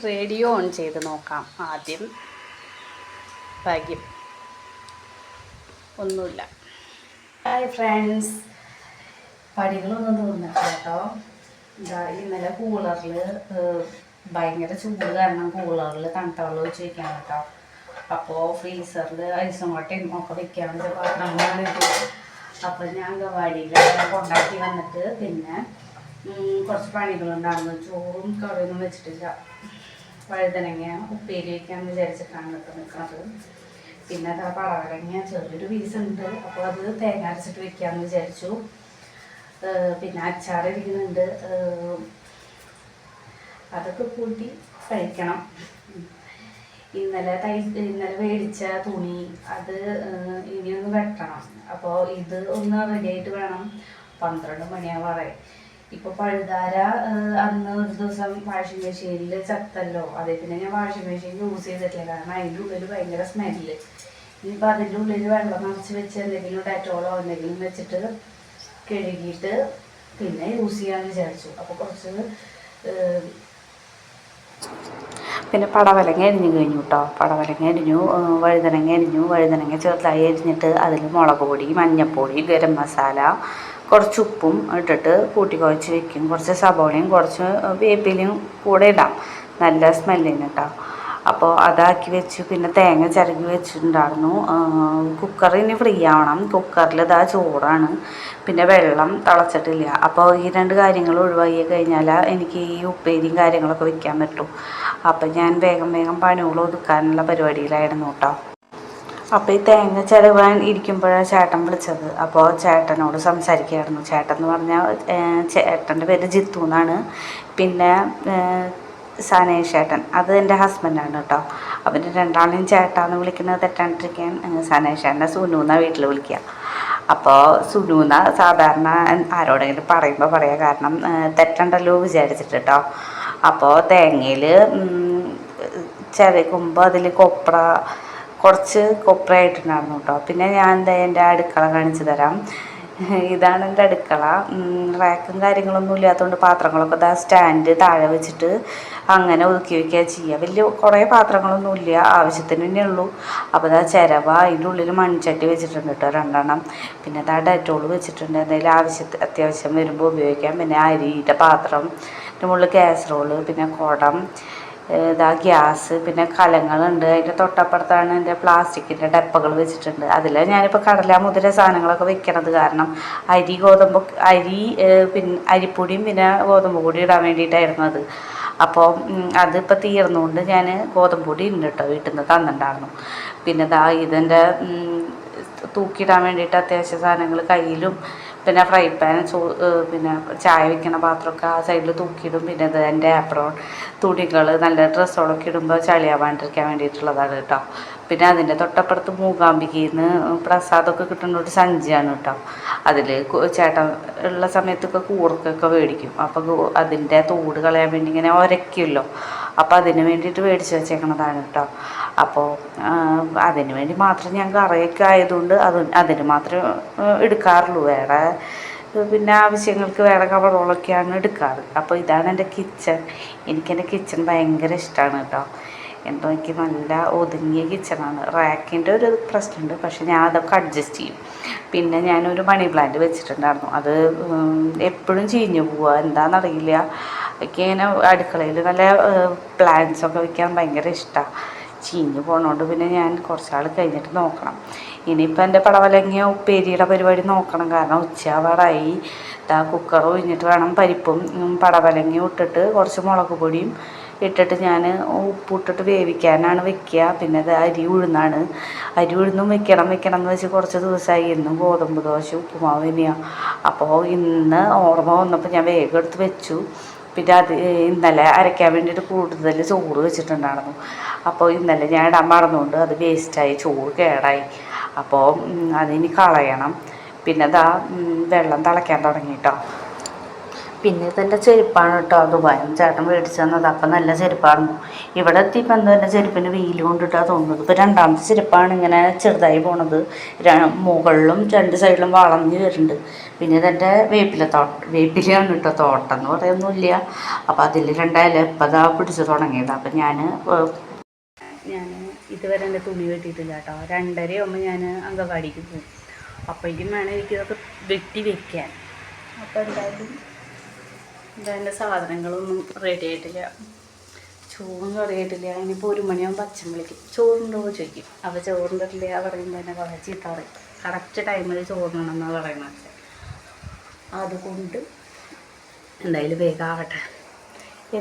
Radio on ചെയ്ത് നോക്കാം ആദ്യം. ഭാഗ്യം ഒന്നുമില്ല. ഹായ് ഫ്രണ്ട്സ്, പടികളൊന്നും തോന്നിട്ടില്ല കേട്ടോ. ഇന്നലെ കൂളറിൽ ഭയങ്കര ചൂട് കാരണം കൂളറിൽ തണുത്ത വെള്ളം ഒഴിച്ച് വയ്ക്കാൻ കേട്ടോ. അപ്പോൾ ഫ്രീസറിൽ ഐസും കൊട്ടയും ഒക്കെ വെക്കാൻ വേണ്ടി പാത്രങ്ങളാണിത്. അപ്പോൾ ഞാൻ അങ്കവാടിയിൽ കൊണ്ടാക്കി വന്നിട്ട് പിന്നെ കുറച്ച് പണികളുണ്ടായിരുന്നു. ചോറും കറിയൊന്നും വെച്ചിട്ടില്ല. വഴുതനങ്ങ ഉപ്പേരി വയ്ക്കാമെന്ന് വിചാരിച്ചിട്ടാണ് കേട്ടോ നിൽക്കുന്നത്. പിന്നെ അതാ പടവലങ്ങ ചെറിയൊരു പീസുണ്ട്, അപ്പോൾ അത് തേങ്ങ അരച്ചിട്ട് വെക്കാമെന്ന് വിചാരിച്ചു. പിന്നെ അച്ചാറിരിക്കുന്നുണ്ട്, അതൊക്കെ കൂട്ടി കഴിക്കണം. ഇന്നലെ മേടിച്ച തുണി അത് ഇനിയൊന്ന് വെട്ടണം. അപ്പോൾ ഇത് ഒന്ന് റെഡിയായിട്ട് വേണം. 12 മണിയാവാറേ. ഇപ്പോൾ പഴുതാര അന്ന് ഒരു ദിവസം വാഷിംഗ് മെഷീനിൽ ചത്തല്ലോ. അതേ പിന്നെ ഞാൻ വാഷിംഗ് മെഷീൻ യൂസ് ചെയ്തിട്ടില്ല, കാരണം അതിൻ്റെ ഉള്ളിൽ ഭയങ്കര സ്മെല്ല്. ഇനിയിപ്പോൾ അതിൻ്റെ ഉള്ളിൽ വെള്ളം നിറച്ച് വെച്ച് എന്തെങ്കിലും ഡെറ്റോളോ എന്തെങ്കിലും വെച്ചിട്ട് കഴുകിയിട്ട് പിന്നെ യൂസ് ചെയ്യാമെന്ന് വിചാരിച്ചു. അപ്പോൾ കുറച്ച് പിന്നെ പടവലങ്ങ അരിഞ്ഞു കഴിഞ്ഞു കേട്ടോ. പടവലങ്ങ അരിഞ്ഞു, വഴുതനങ്ങ ചെറുതായി അരിഞ്ഞിട്ട് അതിൽ മുളക് പൊടി, മഞ്ഞൾപ്പൊടി, ഗരം മസാല, കുറച്ച് ഉപ്പും ഇട്ടിട്ട് കൂട്ടി കുഴച്ച് വെക്കും. കുറച്ച് സബോളയും കുറച്ച് വേപ്പിലയും കൂടെ ഇടാം, നല്ല സ്മെല്ലിന് കേട്ടോ. അപ്പോൾ അതാക്കി വെച്ചു. പിന്നെ തേങ്ങ ചിരകി വെച്ചിട്ടുണ്ടായിരുന്നു. കുക്കർ ഇനി ഫ്രീ ആവണം. കുക്കറിൽ ഇതാ ചോറാണ്, പിന്നെ വെള്ളം തിളച്ചിട്ടില്ല. അപ്പോൾ ഈ 2 കാര്യങ്ങൾ ഒഴിവാക്കി കഴിഞ്ഞാൽ എനിക്ക് ഈ ഉപ്പേരിയും കാര്യങ്ങളൊക്കെ വെക്കാൻ പറ്റും. അപ്പം ഞാൻ വേഗം പണികൾ ഒതുക്കാനുള്ള പരിപാടിയിലായിരുന്നു കേട്ടോ. അപ്പോൾ ഈ തേങ്ങ ചിരവാൻ ഇരിക്കുമ്പോഴാണ് ചേട്ടൻ വിളിച്ചത്. അപ്പോൾ ചേട്ടനോട് സംസാരിക്കുകയായിരുന്നു. ചേട്ടൻ എന്ന് പറഞ്ഞാൽ ചേട്ടൻ്റെ പേര് ജിത്തു എന്നാണ്. പിന്നെ സനേഷ് ചേട്ടൻ, അത് എൻ്റെ ഹസ്ബൻഡാണ് കേട്ടോ. അവൻ്റെ രണ്ടാളെയും ചേട്ടാന്ന് വിളിക്കുന്നത് തെറ്റാണ്ടിരിക്കാൻ സനേഷ് ചേട്ടനെ സുനു എന്നാണ് വീട്ടിൽ വിളിക്കുക. അപ്പോൾ സുനു എന്ന സാധാരണ ആരോടെങ്കിലും പറയുമ്പോൾ പറയാം, കാരണം തെറ്റുണ്ടല്ലോ വിചാരിച്ചിട്ട് കേട്ടോ. അപ്പോൾ തേങ്ങയിൽ ചിരകുമ്പോൾ അതിൽ കുറച്ച് കൊപ്രയായിട്ടുണ്ടായിരുന്നു കേട്ടോ. പിന്നെ ഞാൻ എൻ്റെ അടുക്കള കാണിച്ചു തരാം. ഇതാണ് എൻ്റെ അടുക്കള. റാക്കും കാര്യങ്ങളൊന്നും ഇല്ലാത്തതുകൊണ്ട് പാത്രങ്ങളൊക്കെ സ്റ്റാൻഡ് താഴെ വെച്ചിട്ട് അങ്ങനെ ഒതുക്കി വയ്ക്കുക ചെയ്യുക. കുറേ പാത്രങ്ങളൊന്നുമില്ല, ആവശ്യത്തിന് തന്നെ ഉള്ളൂ. അപ്പോൾ ചിരവ അതിൻ്റെ ഉള്ളിൽ മൺചട്ടി വെച്ചിട്ടുണ്ട് കേട്ടോ 2 പിന്നെ ഡെറ്റോൾ വെച്ചിട്ടുണ്ട്, എന്തെങ്കിലും അത്യാവശ്യം വരുമ്പോൾ ഉപയോഗിക്കാം. പിന്നെ അരിയുടെ പാത്രം, അതിൻ്റെ മുകളിൽ കാസറോള്, പിന്നെ കുടം, ഗ്യാസ്, പിന്നെ കലങ്ങളുണ്ട്. അതിൻ്റെ തൊട്ടപ്പുറത്താണ് എൻ്റെ പ്ലാസ്റ്റിക്കിൻ്റെ ഡപ്പകൾ വെച്ചിട്ടുണ്ട്. അതിൽ ഞാനിപ്പോൾ കടല മുതല സാധനങ്ങളൊക്കെ വെക്കണത്, കാരണം പിന്നെ അരിപ്പൊടിയും പിന്നെ ഗോതമ്പ് പൊടി ഇടാൻ വേണ്ടിയിട്ടായിരുന്നു അത്. അപ്പോൾ അതിപ്പോൾ തീർന്നുകൊണ്ട് ഞാൻ ഗോതമ്പ് പൊടി ഉണ്ട് കേട്ടോ, വീട്ടിൽ നിന്ന് തന്നിട്ടുണ്ടായിരുന്നു. പിന്നെ ഇതെൻ്റെ തൂക്കിയിടാൻ വേണ്ടിയിട്ട് അത്യാവശ്യ സാധനങ്ങൾ കയ്യിലും, പിന്നെ ഫ്രൈ പാൻ, പിന്നെ ചായ വയ്ക്കുന്ന പാത്രമൊക്കെ ആ സൈഡിൽ തൂക്കിയിടും. പിന്നെ ഇത് എൻ്റെ ആപ്രോൺ തുണികൾ, നല്ല ഡ്രസ്സുകളൊക്കെ ഇടുമ്പോൾ ചളിയാവാണ്ടിരിക്കാൻ വേണ്ടിയിട്ടുള്ളതാണ് കേട്ടോ. പിന്നെ അതിൻ്റെ തൊട്ടപ്പുറത്ത് മൂകാംബികയിൽ നിന്ന് പ്രസാദമൊക്കെ കിട്ടുന്ന ഒരു സഞ്ചിയാണ് കേട്ടോ. അതിൽ ചേട്ടൻ ഉള്ള സമയത്തൊക്കെ കൂർക്കൊക്കെ മേടിക്കും. അപ്പോൾ അതിൻ്റെ തോട് കളയാൻ വേണ്ടി ഇങ്ങനെ ഉരയ്ക്കുമല്ലോ, അപ്പോൾ അതിന് വേണ്ടിയിട്ട് മേടിച്ച് വെച്ചേക്കണതാണ് കേട്ടോ. അപ്പോൾ അതിന് വേണ്ടി മാത്രം ഞാൻ കറിയൊക്കെ ആയതുകൊണ്ട് അതിന് മാത്രമേ എടുക്കാറുള്ളൂ. വേറെ പിന്നെ ആവശ്യങ്ങൾക്ക് വേറെ കവറുകളൊക്കെയാണ് എടുക്കാറ്. അപ്പോൾ ഇതാണ് എൻ്റെ കിച്ചൺ. എനിക്കെൻ്റെ കിച്ചൺ ഭയങ്കര ഇഷ്ടമാണ് കേട്ടോ. എന്തോ എനിക്ക് നല്ല ഒതുങ്ങിയ കിച്ചണാണ്. റാക്കിൻ്റെ ഒരു പ്രശ്നമുണ്ട്, പക്ഷെ ഞാൻ അതൊക്കെ അഡ്ജസ്റ്റ് ചെയ്യും. പിന്നെ ഞാനൊരു മണി പ്ലാന്റ് വെച്ചിട്ടുണ്ടായിരുന്നു. അത് എപ്പോഴും ചീഞ്ഞു പോവുക, എന്താണെന്നറിയില്ല. എനിക്ക് ഇങ്ങനെ അടുക്കളയിൽ നല്ല പ്ലാന്റ്സൊക്കെ വയ്ക്കാൻ ഭയങ്കര ഇഷ്ടമാണ്. ചീഞ്ഞ് പോകണോണ്ട് പിന്നെ ഞാൻ കുറച്ചാൾ കഴിഞ്ഞിട്ട് നോക്കണം. ഇനിയിപ്പോൾ എൻ്റെ പടവലങ്ങ ഉപ്പേരിയുടെ പരിപാടി നോക്കണം, കാരണം ഉച്ചയാവാറായി. കുക്കർ ഒഴിഞ്ഞിട്ട് വേണം പരിപ്പും പടവലങ്ങയും ഇട്ടിട്ട് കുറച്ച് മുളക് പൊടിയും ഇട്ടിട്ട് ഞാൻ ഉപ്പിട്ടിട്ട് വേവിക്കാനാണ് വെക്കുക. പിന്നെ അരി ഉഴുന്നും വെക്കണം എന്ന് വെച്ച് കുറച്ച് ദിവസമായി. എന്നും ഗോതമ്പ് ദോശ ഉപ്പുമാവ് തന്നെയാണ്. അപ്പോൾ ഇന്ന് ഓർമ്മ വന്നപ്പോൾ ഞാൻ വേഗം എടുത്ത് വെച്ചു. പിന്നെ ഇന്നലെ അരയ്ക്കാൻ വേണ്ടിയിട്ട് കൂടുതൽ ചോറ് വെച്ചിട്ടുണ്ടായിരുന്നു. അപ്പോൾ ഇന്നലെ ഞാൻ ഇടാൻ മറന്നുകൊണ്ട് അത് വേസ്റ്റായി, ചോറ് കേടായി. അപ്പോൾ അതിനി കളയണം. പിന്നെ വെള്ളം തിളയ്ക്കാൻ തുടങ്ങി കേട്ടോ. പിന്നെ ഇതെൻ്റെ ചെരുപ്പാണ് കേട്ടോ, ദുബായിൽ ചേട്ടൻ മേടിച്ചു തന്നത്. അപ്പം നല്ല ചെരുപ്പായിരുന്നു. ഇവിടെ എത്തിയപ്പോൾ എന്തോ എൻ്റെ ചെരുപ്പിന് വീല് കൊണ്ടിട്ടാണ് തോന്നുന്നത്. ഇപ്പോൾ രണ്ടാമത്തെ ചെരുപ്പാണ് ഇങ്ങനെ ചെറുതായി പോണത്. മുകളിലും രണ്ട് സൈഡിലും വളഞ്ഞ് വരുന്നുണ്ട്. പിന്നെ ഇതെൻ്റെ വേപ്പിലയാണ് കേട്ടോ, തോട്ടം എന്ന് പറയുന്നില്ല. അപ്പോൾ അതിൽ രണ്ടായാലും എപ്പോൾ അതാ പിടിച്ച് തുടങ്ങിയത്. അപ്പം ഞാൻ ഇതുവരെ എൻ്റെ തുണി വെട്ടിയിട്ടില്ല കേട്ടോ. 2:30 ആകുമ്പോൾ ഞാൻ അങ്കവാടിക്ക് പോകും. അപ്പോഴേക്കും വേണം എനിക്കിതൊക്കെ വെട്ടി വെക്കാൻ. അപ്പോൾ എന്തായാലും ഇതെൻ്റെ സാധനങ്ങളൊന്നും റെഡി ആയിട്ടില്ല. ചോറും കറിയായിട്ടില്ല. ഇനിയിപ്പോൾ 1 മണിയാകുമ്പോൾ അച്ഛൻ വിളിക്കും, ചോറുണ്ടോ ചോദിക്കും. അപ്പോൾ ചോറിൻ്റെ ഇല്ല പറയുമ്പോൾ തന്നെ കുറേ ചീത്ത പറയും. കറക്റ്റ് ടൈമിൽ ചോറിനണമെന്നാണ് പറയുന്നത് അച്ഛൻ. അതുകൊണ്ട് എന്തായാലും വേഗം ആവട്ടെ.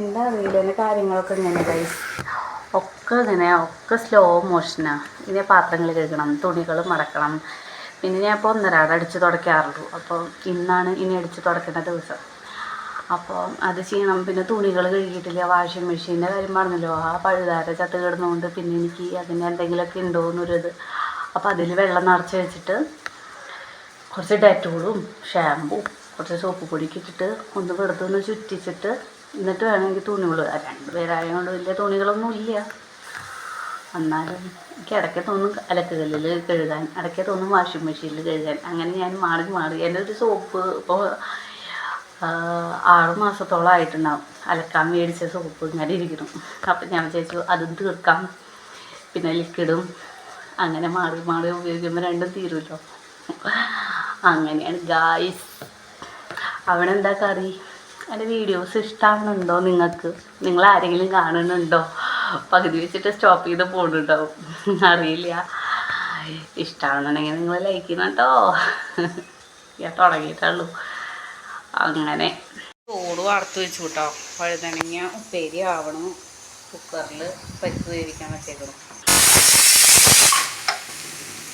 എന്താ അറിയില്ല, എൻ്റെ കാര്യങ്ങളൊക്കെ ഇങ്ങനെ ഒക്കെ ഇങ്ങനെ ഒക്കെ സ്ലോ മോഷനാണ്. ഇനി പാത്രങ്ങൾ കഴുകണം, തുണികൾ മടക്കണം. പിന്നെ ഞാൻ ഇപ്പോൾ 1.5 അടിച്ച് തുടയ്ക്കാറുള്ളൂ. അപ്പോൾ ഇന്നാണ് ഇനി അടിച്ച് തുടയ്ക്കേണ്ട ദിവസം. അപ്പോൾ അത് ചെയ്യണം. പിന്നെ തുണികൾ കഴുകിയിട്ടില്ല. വാഷിംഗ് മെഷീൻ്റെ കാര്യം പറഞ്ഞല്ലോ, ആ പഴുതാര ചത്ത് കിടന്നുകൊണ്ട് പിന്നെ എനിക്ക് അതിന് എന്തെങ്കിലുമൊക്കെ ഉണ്ടോ എന്നൊരിത്. അപ്പോൾ അതിൽ വെള്ളം നിറച്ച് വെച്ചിട്ട് കുറച്ച് ഡെറ്റോളും ഷാമ്പൂ കുറച്ച് സോപ്പ് പൊടിയൊക്കെ ഇട്ടിട്ട് ഒന്ന് വെറുതെ ഒന്ന് ചുറ്റിച്ചിട്ട് എന്നിട്ട് വേണമെങ്കിൽ തുണികൾ 2 പേരായതുകൊണ്ട് വലിയ തുണികളൊന്നും ഇല്ല. എന്നാലും എനിക്ക് ഇടയ്ക്ക് തോന്നും അലക്കുകല്ലിൽ കഴുകാൻ, ഇടയ്ക്ക് തോന്നും വാഷിംഗ് മെഷീനിൽ കഴുകാൻ. അങ്ങനെ ഞാൻ മാറി എൻ്റെ ഒരു സോപ്പ് ഇപ്പോൾ 6 മാസത്തോളമായിട്ടുണ്ടാവും അലക്കാൻ മേടിച്ച സോപ്പ് ഇങ്ങനെ ഇരിക്കണം. അപ്പം ഞാൻ വിചാരിച്ചു അതും തീർക്കാം. പിന്നെ ലിക്വിഡും അങ്ങനെ മാറി ഉപയോഗിക്കുമ്പോൾ രണ്ടും തീരുമല്ലോ. അങ്ങനെയാണ് ഗായ്സ്. അവിടെ എന്താ കറി? എൻ്റെ വീഡിയോസ് ഇഷ്ടമാകുന്നുണ്ടോ നിങ്ങൾക്ക്? നിങ്ങൾ ആരെങ്കിലും കാണുന്നുണ്ടോ? പകുതി വെച്ചിട്ട് സ്റ്റോപ്പ് ചെയ്ത് പോകുന്നുണ്ടാവും, അറിയില്ല. ഇഷ്ടമാണെന്നുണ്ടെങ്കിൽ നിങ്ങൾ ലൈക്ക് ചെയ്യണം കേട്ടോ. ഞാൻ തുടങ്ങിയിട്ടുള്ളൂ. അങ്ങനെ ചോറ് വാർത്ത് വെച്ചു കേട്ടോ. വഴുതനങ്ങ ഉപ്പേരി ആവണം. കുക്കറിൽ പരിപ്പ് വേവിക്കാൻ വെച്ചേക്കണം.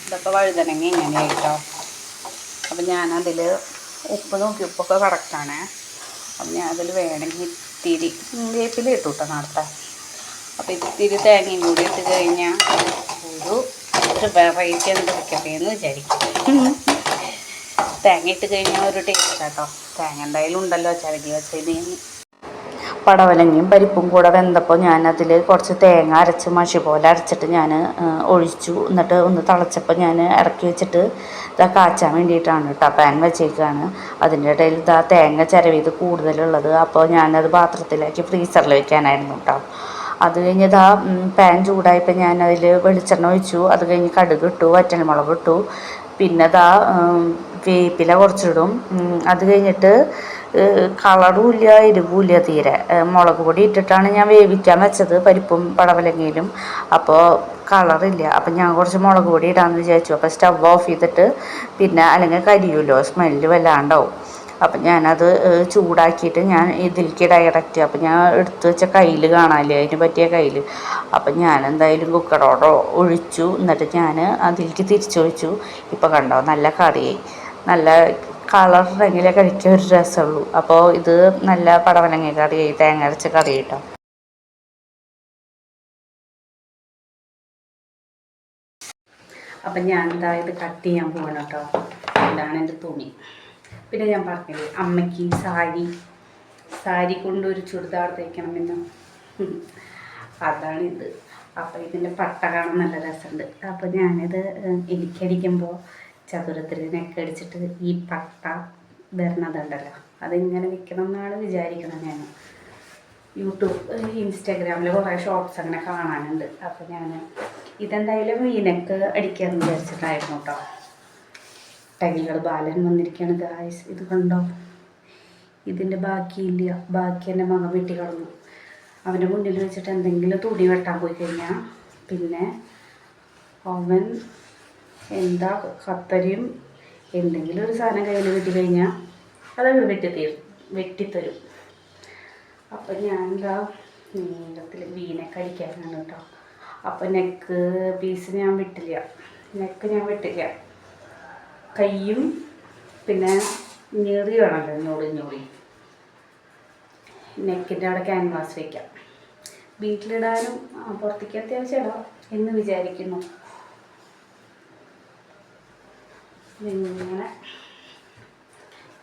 ഇതൊക്കെ വഴുതനങ്ങ ഇങ്ങനെയായിട്ടോ. അപ്പം ഞാനതിൽ ഉപ്പ് നോക്കി, ഉപ്പൊക്കെ കറക്റ്റാണ്. അപ്പം ഞാൻ അതിൽ വേണമെങ്കിൽ ഇത്തിരി വേപ്പില ഇട്ടു കേട്ടോ നേരത്തെ. അപ്പോൾ ഇത്തിരി തേങ്ങയും കൂടി ഇട്ട് കഴിഞ്ഞാൽ ഒരു വെറൈറ്റി എന്തെടുക്കട്ടെ എന്ന് വിചാരിക്കും. തേങ്ങ ഇട്ട് കഴിഞ്ഞാൽ ഒരു ടേസ്റ്റ് കേട്ടോ. തേങ്ങ എന്തായാലും ഉണ്ടല്ലോ ചരകി വെച്ചതിന്. പടവലങ്ങയും പരിപ്പും കൂടെ വെന്തപ്പോൾ ഞാനതിൽ കുറച്ച് തേങ്ങ അരച്ച് മഷി പോലെ അരച്ചിട്ട് ഞാൻ ഒഴിച്ചു. എന്നിട്ട് ഒന്ന് തിളച്ചപ്പോൾ ഞാൻ ഇറക്കി വെച്ചിട്ട് ഇതാ കാച്ചാൻ വേണ്ടിയിട്ടാണ് കേട്ടോ പാൻ വെച്ചേക്കാണ്. അതിൻ്റെ ഇടയിൽ ഇതാ തേങ്ങ ചിരവിയത് കൂടുതലുള്ളത്. അപ്പോൾ ഞാനത് പാത്രത്തിലാക്കി ഫ്രീസറിൽ വെക്കാനായിരുന്നു കേട്ടോ. അത് കഴിഞ്ഞ് ഇതാ പാൻ ചൂടായപ്പോൾ ഞാൻ അതിൽ വെളിച്ചെണ്ണ ഒഴിച്ചു. അത് കഴിഞ്ഞ് കടുക് ഇട്ടു, വറ്റൽമുളക് ഇട്ടു. പിന്നെ ഇതാ വേപ്പില കുറച്ചിടും. അത് കഴിഞ്ഞിട്ട് കളറും ഇല്ല എരിവും ഇല്ല തീരെ. മുളക് പൊടി ഇട്ടിട്ടാണ് ഞാൻ വേവിക്കാൻ വെച്ചത് പരിപ്പും പടവലങ്ങയിലും. അപ്പോൾ കളറില്ല. അപ്പം ഞാൻ കുറച്ച് മുളക് പൊടി ഇടാമെന്ന് വിചാരിച്ചു. അപ്പോൾ സ്റ്റവ് ഓഫ് ചെയ്തിട്ട് പിന്നെ അല്ലെങ്കിൽ കരിയുമല്ലോ, സ്മെല്ല് വല്ലാണ്ടാവും. അപ്പം ഞാനത് ചൂടാക്കിയിട്ട് ഞാൻ ഇതിലേക്ക് ഡയറക്റ്റ്. അപ്പം ഞാൻ എടുത്ത് വെച്ച കയ്യിൽ കാണാമല്ലേ, അതിന് പറ്റിയ കയ്യിൽ. അപ്പം ഞാൻ എന്തായാലും കുക്കറോടെ ഒഴിച്ചു. എന്നിട്ട് ഞാൻ അതിലേക്ക് തിരിച്ചൊഴിച്ചു. ഇപ്പം കണ്ടോ നല്ല കറിയായി. നല്ല കളറുണ്ടെങ്കിലേ കഴിക്കാൻ ഒരു രസമുള്ളൂ. അപ്പോൾ ഇത് നല്ല പടവലങ്ങ കറിയായി, തേങ്ങ അരച്ച കറി കേട്ടോ. അപ്പം ഞാൻ എന്താ ഇത് കട്ട് ചെയ്യാൻ പോകണം കേട്ടോ. ഇതാണ് എൻ്റെ തുണി. പിന്നെ ഞാൻ പറഞ്ഞില്ലേ അമ്മയ്ക്ക് സാരി കൊണ്ടൊരു ചുരിദാർ തയ്ക്കണമെന്ന്, അതാണിത്. അപ്പോൾ ഇതിൻ്റെ പട്ട കാണാൻ നല്ല രസമുണ്ട്. അപ്പോൾ ഞാനിത് എനിക്കടിക്കുമ്പോൾ ചതുരത്തിൽ നെക്കടിച്ചിട്ട് ഈ പട്ട വരുന്നതുണ്ടല്ലോ, അതിങ്ങനെ വിൽക്കണം എന്നാണ് വിചാരിക്കുന്നത്. ഞാൻ ഇൻസ്റ്റാഗ്രാമിൽ കുറേ ഷോർട്സ് അങ്ങനെ കാണാനുണ്ട്. അപ്പോൾ ഞാൻ ഇതെന്തായാലും വീനക്ക് അടിക്കാമെന്ന് വിചാരിച്ചിട്ടായിരുന്നു കേട്ടോ. ടൈലർ ബാലൻ വന്നിരിക്കുകയാണ് ഗായ്സ്. ഇത് കണ്ടോ, ഇതിൻ്റെ ബാക്കിയില്ല. ബാക്കി എൻ്റെ മകൻ വെട്ടി കളഞ്ഞു. അവൻ്റെ മുന്നിൽ വെച്ചിട്ട് എന്തെങ്കിലും തുണി വെട്ടാൻ പോയി കഴിഞ്ഞാൽ പിന്നെ അവൻ എന്താ കത്തരിയും എന്തെങ്കിലും ഒരു സാധനം കയ്യിൽ വെട്ടിക്കഴിഞ്ഞാൽ അതങ്ങ് വെട്ടിത്തരും. അപ്പം ഞാൻ എന്താ നീളത്തിൽ വീനൊക്കെ അടിക്കാനാണ് കേട്ടോ. അപ്പം നെക്ക് പീസ് ഞാൻ വെട്ടില്ല. കയ്യും പിന്നെ ഞെറി വേണമല്ലോ, ഞൊറി നെക്കിൻ്റെ അവിടെ ക്യാൻവാസ് വയ്ക്കാം. വീട്ടിലിടാനും പുറത്തേക്ക് അത്യാവശ്യം ഇടാം എന്ന് വിചാരിക്കുന്നു.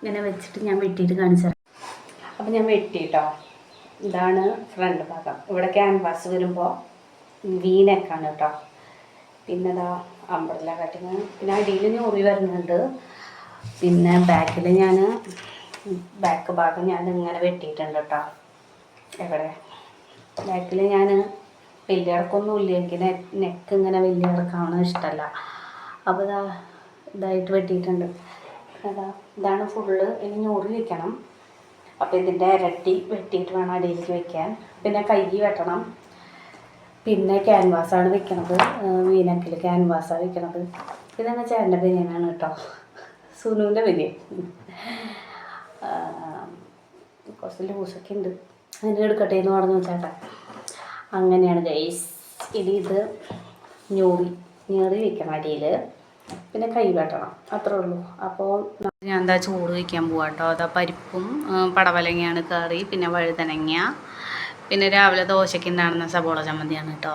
ഇങ്ങനെ വെച്ചിട്ട് ഞാൻ വെട്ടിയിട്ട് കാണിച്ചു. അപ്പം ഞാൻ വെട്ടിട്ടോ. ഇതാണ് ഫ്രണ്ട് ഭാഗം. ഇവിടെ ക്യാൻവാസ് വരുമ്പോൾ വീനക്കാണ് കേട്ടോ. പിന്നെ ഇതാ അമ്പർല കട്ടിങ്. പിന്നെ അടിയിൽ ഞൊറി വരുന്നുണ്ട്. പിന്നെ ബാക്കിൽ ഞാൻ ബാക്ക് ഭാഗം ഞാൻ ഇങ്ങനെ വെട്ടിയിട്ടുണ്ട് കേട്ടോ. എവിടെ ബാക്കിൽ ഞാൻ വലിയ ഇറക്കൊന്നുമില്ല. എനിക്ക് നെക്ക് ഇങ്ങനെ വലിയ ഇറക്കാവുന്നത് ഇഷ്ടമല്ല. അപ്പോൾ ഇതായിട്ട് വെട്ടിയിട്ടുണ്ട്. ഇതാണ് ഫുള്ള്. ഇനി ഞൊറി വയ്ക്കണം. അപ്പോൾ ഇതിൻ്റെ ഇരട്ടി വെട്ടിയിട്ട് വേണം അടിയിലേക്ക് വയ്ക്കാൻ. പിന്നെ കൈ വെട്ടണം. പിന്നെ ക്യാൻവാസാണ് വെക്കണത്. വീനക്കിൽ ക്യാൻവാസാണ് വെക്കണത്. ഇതങ്ങനെ ചേട്ടൻ്റെ ബനിയനാണ് കേട്ടോ. സുനുവിൻ്റെ ബനിയൻ. കുറച്ച് ലൂസൊക്കെ ഉണ്ട്. അതിന് എടുക്കട്ടെ എന്ന് പറഞ്ഞു ചേട്ടാ. അങ്ങനെയാണ് ഗൈസ്. ഇനി ഇത് ഞെറി വെക്കണം അടിയിൽ. പിന്നെ കൈ വെട്ടണം. അത്രേ ഉള്ളൂ. അപ്പോൾ ഞാൻ എന്താ ചോറ് വയ്ക്കാൻ പോവാം കേട്ടോ. അതാ പരിപ്പും പടവലങ്ങയാണ് കറി. പിന്നെ വഴുതനങ്ങ. പിന്നെ രാവിലെ ദോശയ്ക്ക് ഉണ്ടാകുന്ന സബോള ചമ്മന്തിയാണ് കേട്ടോ.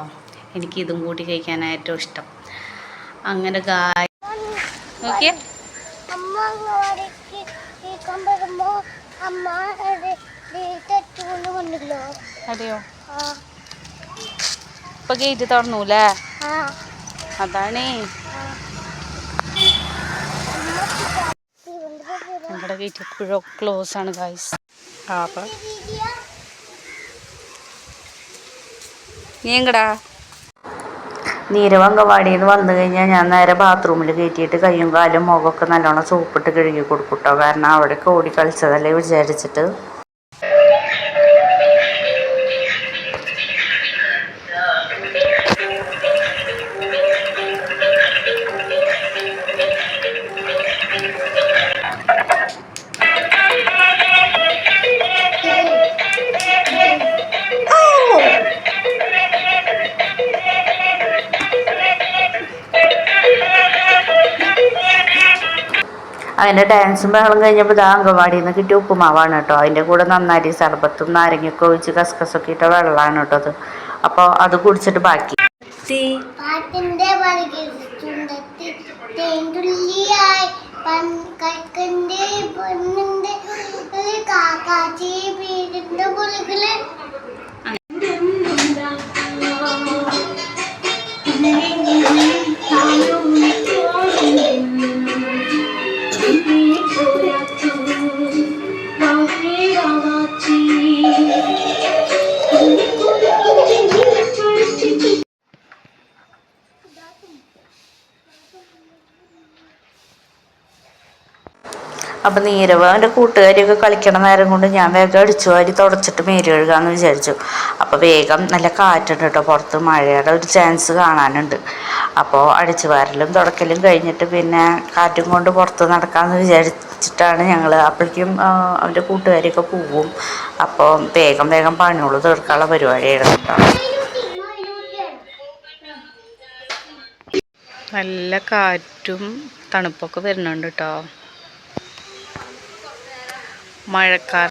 എനിക്ക് ഇതും കൂട്ടി കഴിക്കാനാണ് ഏറ്റവും ഇഷ്ടം. അങ്ങനെ നോക്കിയേ. അതെയോ? ഇപ്പൊ ഗേറ്റ് തുറന്നൂല്ലേ? അതാണേ നമ്മുടെ ഗേറ്റ് എപ്പോഴും ക്ലോസ് ആണ് ഗൈസ്. അപ്പം നീ എങ്കടാ? നീരവ് അങ്കവാടിയിൽ നിന്ന് വന്നു കഴിഞ്ഞാൽ ഞാൻ നേരെ ബാത്റൂമിൽ കയറ്റിയിട്ട് കയ്യും കാലും മുഖമൊക്കെ നല്ലോണം സോപ്പിട്ട് കഴുകി കൊടുക്കൂട്ടോ. കാരണം അവിടെയൊക്കെ ഓടി കളിച്ചതല്ലേ വിചാരിച്ചിട്ട്. അതിൻ്റെ ഡാൻസും ബഹളം കഴിഞ്ഞപ്പോൾ ഇതാ അങ്കവാടിയിൽ നിന്ന് കിട്ടിയ ഉപ്പുമാവാണ് കേട്ടോ. അതിൻ്റെ കൂടെ നന്നാരി സർബത്തും നാരങ്ങയൊക്കെ ഒഴിച്ച് കസ്കസൊക്കെ ഇട്ട വെള്ളമാണ് കേട്ടോ അത്. അപ്പോൾ അത് കുടിച്ചിട്ട് ബാക്കി അപ്പം നീരവ് അവൻ്റെ കൂട്ടുകാരിയൊക്കെ കളിക്കണ നേരം കൊണ്ട് ഞാൻ വേഗം അടിച്ചു വാരി തുടച്ചിട്ട് മേരി കഴുകാമെന്ന് വിചാരിച്ചു. അപ്പോൾ വേഗം നല്ല കാറ്റുണ്ട് കേട്ടോ. പുറത്ത് മഴയുടെ ഒരു ചാൻസ് കാണാനുണ്ട്. അപ്പോൾ അടിച്ചു വാരലും തുടക്കലും കഴിഞ്ഞിട്ട് പിന്നെ കാറ്റും കൊണ്ട് പുറത്ത് നടക്കാമെന്ന് വിചാരിച്ചിട്ടാണ് ഞങ്ങൾ. അപ്പോഴേക്കും അവൻ്റെ കൂട്ടുകാരിയൊക്കെ പോവും. അപ്പോൾ വേഗം പണിയോളൂ തീർക്കാനുള്ള പരിപാടിയായിരുന്നു കേട്ടോ. നല്ല കാറ്റും തണുപ്പൊക്കെ വരുന്നുണ്ട് കേട്ടോ. മഴക്കാലം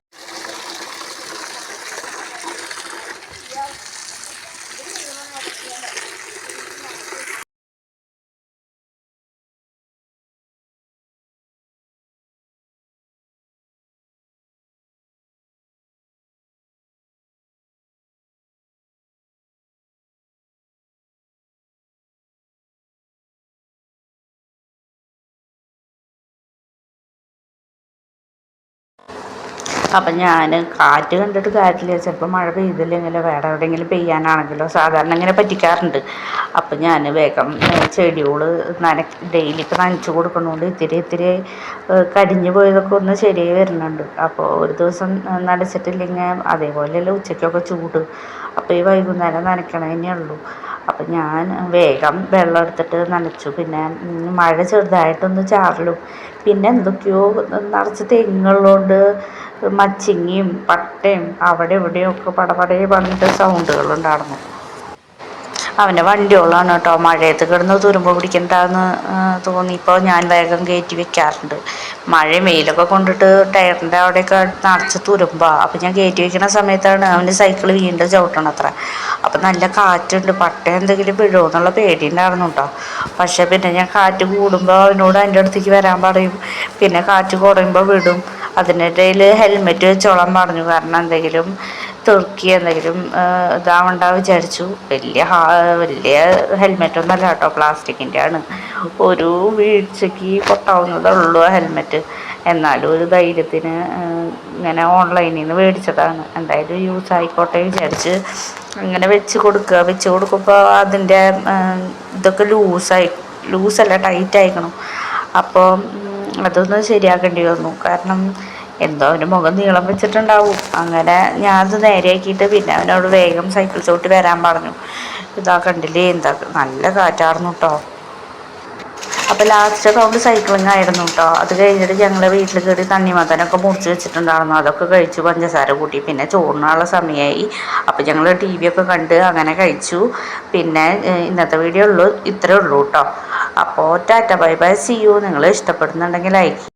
അപ്പം ഞാൻ കാറ്റ് കണ്ടിട്ട് കാര്യമില്ല. ചിലപ്പോൾ മഴ പെയ്തില്ലെങ്കിലോ വേറെ എവിടെയെങ്കിലും പെയ്യാനാണെങ്കിലോ സാധാരണ ഇങ്ങനെ പറ്റിക്കാറുണ്ട്. അപ്പം ഞാൻ വേഗം ചെടികൾ ഡെയിലിക്ക് നനച്ച് കൊടുക്കണോണ്ട് ഇത്തിരി കരിഞ്ഞു പോയതൊക്കെ ഒന്ന് ശരിയായി വരുന്നുണ്ട്. അപ്പോൾ ഒരു ദിവസം നനച്ചിട്ടില്ലെങ്കിൽ അതേപോലെയല്ല ഉച്ചയ്ക്കൊക്കെ ചൂട്. അപ്പോൾ ഈ വൈകുന്നേരം നനയ്ക്കണേ ഉള്ളൂ. അപ്പം ഞാൻ വേഗം വെള്ളം എടുത്തിട്ട് നനച്ചു. പിന്നെ മഴ ചെറുതായിട്ടൊന്ന് ചാറലും. പിന്നെ എന്തൊക്കെയോ നിറച്ച് തെങ്ങുള്ളതുകൊണ്ട് മച്ചിങ്ങയും പട്ടയും അവിടെ ഇവിടെയൊക്കെ പടപടേ പറഞ്ഞിട്ട് സൗണ്ടുകളുണ്ടായിരുന്നു. അവൻ്റെ വണ്ടിയോളാണ് കേട്ടോ. മഴയത്ത് കിടന്ന് തുരുമ്പ് പിടിക്കണ്ടെന്ന് തോന്നിയപ്പോൾ ഞാൻ വേഗം കയറ്റി വെക്കാറുണ്ട്. മഴയും വെയിലൊക്കെ കൊണ്ടിട്ട് ടയറിൻ്റെ അവിടെയൊക്കെ നിറച്ച് തുരുമ്പാണ്. അപ്പം ഞാൻ കയറ്റി വയ്ക്കുന്ന സമയത്താണ് അവൻ്റെ സൈക്കിൾ വീണ്ടും ചവിട്ടണത്ര. അപ്പം നല്ല കാറ്റുണ്ട്. പട്ട എന്തെങ്കിലും വീഴുമോ എന്നുള്ള പേടി ഉണ്ടായിരുന്നു കേട്ടോ. പക്ഷേ പിന്നെ ഞാൻ കാറ്റ് കൂടുമ്പോൾ അവനോട് എൻ്റെ അടുത്തേക്ക് വരാൻ പറയും. പിന്നെ കാറ്റ് കുറയുമ്പോൾ വിടും. അതിനിടയിൽ ഹെൽമെറ്റ് വെച്ചോളാൻ പറഞ്ഞു. കാരണം എന്തെങ്കിലും തുർക്കി എന്തെങ്കിലും ഇതാവണ്ട വിചാരിച്ചു. വലിയ ഹെൽമെറ്റൊന്നും അല്ല കേട്ടോ, പ്ലാസ്റ്റിക്കിൻ്റെ ആണ്. ഒരു വീഴ്ചയ്ക്ക് പൊട്ടാവുന്നതുള്ളൂ ഹെൽമെറ്റ്. എന്നാലും ഒരു ധൈര്യത്തിന് ഇങ്ങനെ ഓൺലൈനിൽ നിന്ന് മേടിച്ചതാണ്. എന്തായാലും യൂസ് ആയിക്കോട്ടെ വിചാരിച്ച് അങ്ങനെ വെച്ച് കൊടുക്കുമ്പോൾ അതിൻ്റെ ഇതൊക്കെ ലൂസല്ല ടൈറ്റ് ആയിക്കണം. അപ്പോൾ അതൊന്ന് ശരിയാക്കേണ്ടി വന്നു. കാരണം എന്തോ അവൻ്റെ മുഖം നീളം വെച്ചിട്ടുണ്ടാവും. അങ്ങനെ ഞാൻ അത് നേരെയാക്കിയിട്ട് പിന്നെ അവനോട് വേഗം സൈക്കിൾ ചവിട്ടി വരാൻ പറഞ്ഞു. ഇതാ കണ്ടില്ലേ, എന്താ നല്ല കാറ്റായിരുന്നു കേട്ടോ. അപ്പോൾ ലാസ്റ്റ് റൗണ്ട് സൈക്ലിംഗ് ആയിരുന്നു കേട്ടോ. അത് കഴിഞ്ഞിട്ട് ഞങ്ങൾ വീട്ടിൽ കയറി തണ്ണിമത്തനൊക്കെ മുറിച്ച് വെച്ചിട്ടുണ്ടായിരുന്നു. അതൊക്കെ കഴിച്ചു, പഞ്ചസാര കൂട്ടി. പിന്നെ ചോറിനുള്ള സമയമായി. അപ്പോൾ ഞങ്ങൾ TV ഒക്കെ കണ്ട് അങ്ങനെ കഴിച്ചു. പിന്നെ ഇന്നത്തെ വീഡിയോ ഇത്രയേ ഉള്ളൂ കേട്ടോ. അപ്പോൾ tata bye bye, see you. നിങ്ങൾ ഇഷ്ടപ്പെടുന്നുണ്ടെങ്കിൽ ലൈക്ക്